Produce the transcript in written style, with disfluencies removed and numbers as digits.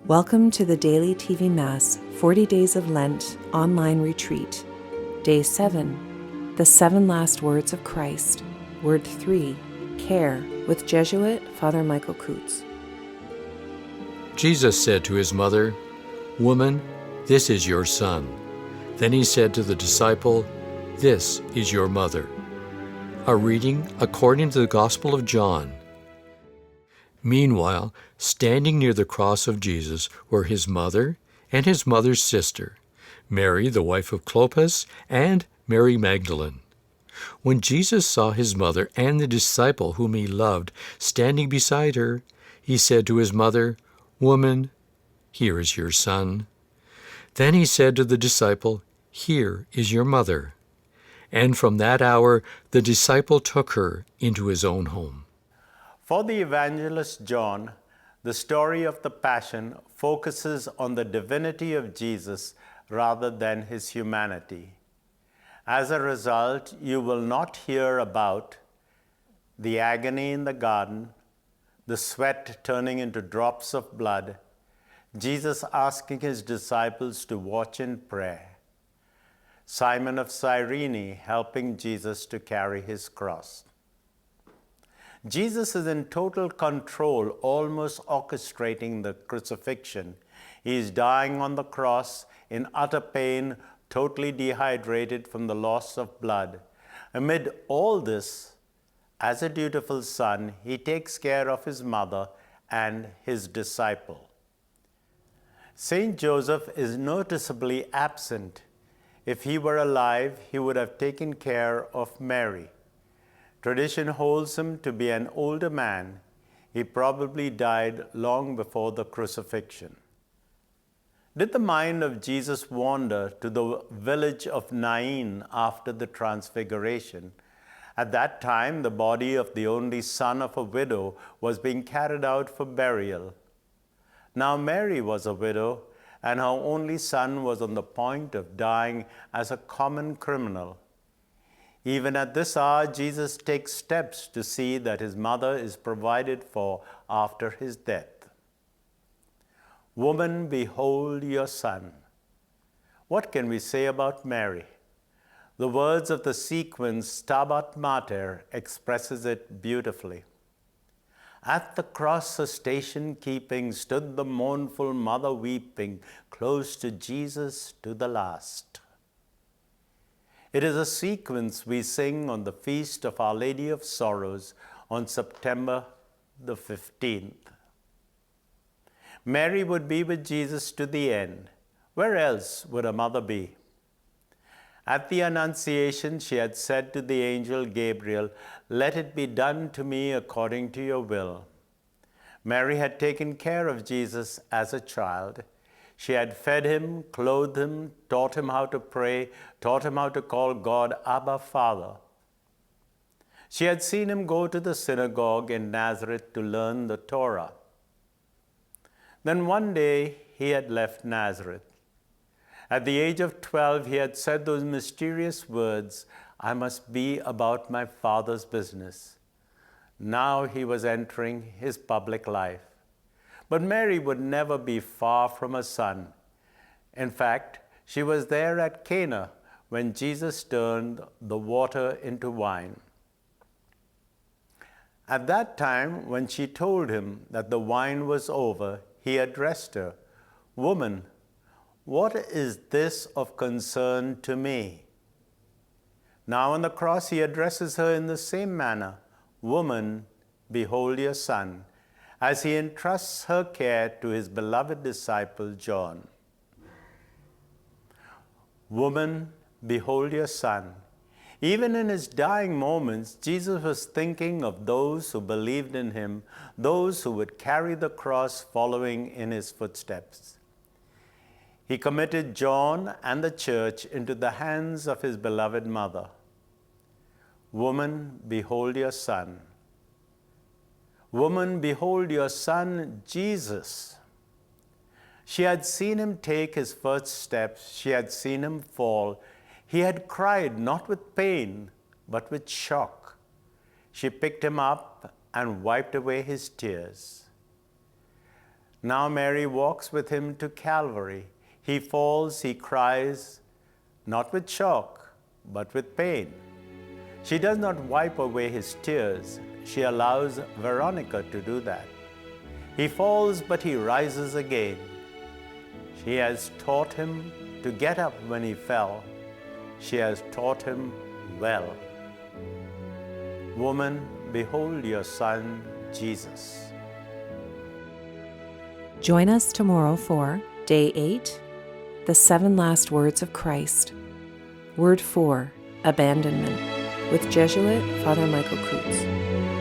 Welcome to the Daily TV Mass 40 Days of Lent online retreat. Day 7, The 7 Last Words of Christ. Word 3, Care, with Jesuit Father Michael COUTTS. Jesus said to his mother, "Woman, this is your son." Then he said to the disciple, "This is your mother." A reading according to the Gospel of John. Meanwhile, standing near the cross of Jesus were his mother and his mother's sister, Mary, the wife of Clopas, and Mary Magdalene. When Jesus saw his mother and the disciple whom he loved standing beside her, he said to his mother, "Woman, here is your son." Then he said to the disciple, "Here is your mother." And from that hour the disciple took her into his own home. For the evangelist John, the story of the Passion focuses on the divinity of Jesus rather than his humanity. As a result, you will not hear about the agony in the garden, the sweat turning into drops of blood, Jesus asking his disciples to watch in prayer, Simon of Cyrene helping Jesus to carry his cross. Jesus is in total control, almost orchestrating the crucifixion. He is dying on the cross in utter pain, totally dehydrated from the loss of blood. Amid all this, as a dutiful son, he takes care of his mother and his disciple. Saint Joseph is noticeably absent. If he were alive, he would have taken care of Mary. Tradition holds him to be an older man. He probably died long before the crucifixion. Did the mind of Jesus wander to the village of Nain after the transfiguration? At that time, the body of the only son of a widow was being carried out for burial. Now Mary was a widow, and her only son was on the point of dying as a common criminal. Even at this hour, Jesus takes steps to see that his mother is provided for after his death. Woman, behold your son. What can we say about Mary? The words of the sequence Stabat Mater expresses it beautifully. At the cross a station keeping stood the mournful mother weeping, close to Jesus to the last. It is a sequence we sing on the feast of Our Lady of Sorrows on September the 15th. Mary would be with Jesus to the end. Where else would a mother be? At the Annunciation, she had said to the angel Gabriel, "Let it be done to me according to your will." Mary had taken care of Jesus as a child. She had fed him, clothed him, taught him how to pray, taught him how to call God Abba, Father. She had seen him go to the synagogue in Nazareth to learn the Torah. Then one day he had left Nazareth. At the age of 12, he had said those mysterious words, "I must be about my Father's business." Now he was entering his public life. But Mary would never be far from her son. In fact, she was there at Cana when Jesus turned the water into wine. At that time, when she told him that the wine was over, he addressed her, "Woman, what is this of concern to me?" Now on the cross he addresses her in the same manner, "Woman, behold your son," as he entrusts her care to his beloved disciple John. "Woman, behold your son." Even in his dying moments, Jesus was thinking of those who believed in him, those who would carry the cross following in his footsteps. He committed John and the church into the hands of his beloved mother. "Woman, behold your son." "Woman, behold your son, Jesus." She had seen him take his first steps. She had seen him fall. He had cried not with pain, but with shock. She picked him up and wiped away his tears. Now Mary walks with him to Calvary. He falls, he cries, not with shock, but with pain. She does not wipe away his tears. She allows Veronica to do that. He falls, but he rises again. She has taught him to get up when he fell. She has taught him well. Woman, behold your son, Jesus. Join us tomorrow for Day 8, the 7 last words of Christ. Word 4, abandonment, with Jesuit Father Michael COUTTS.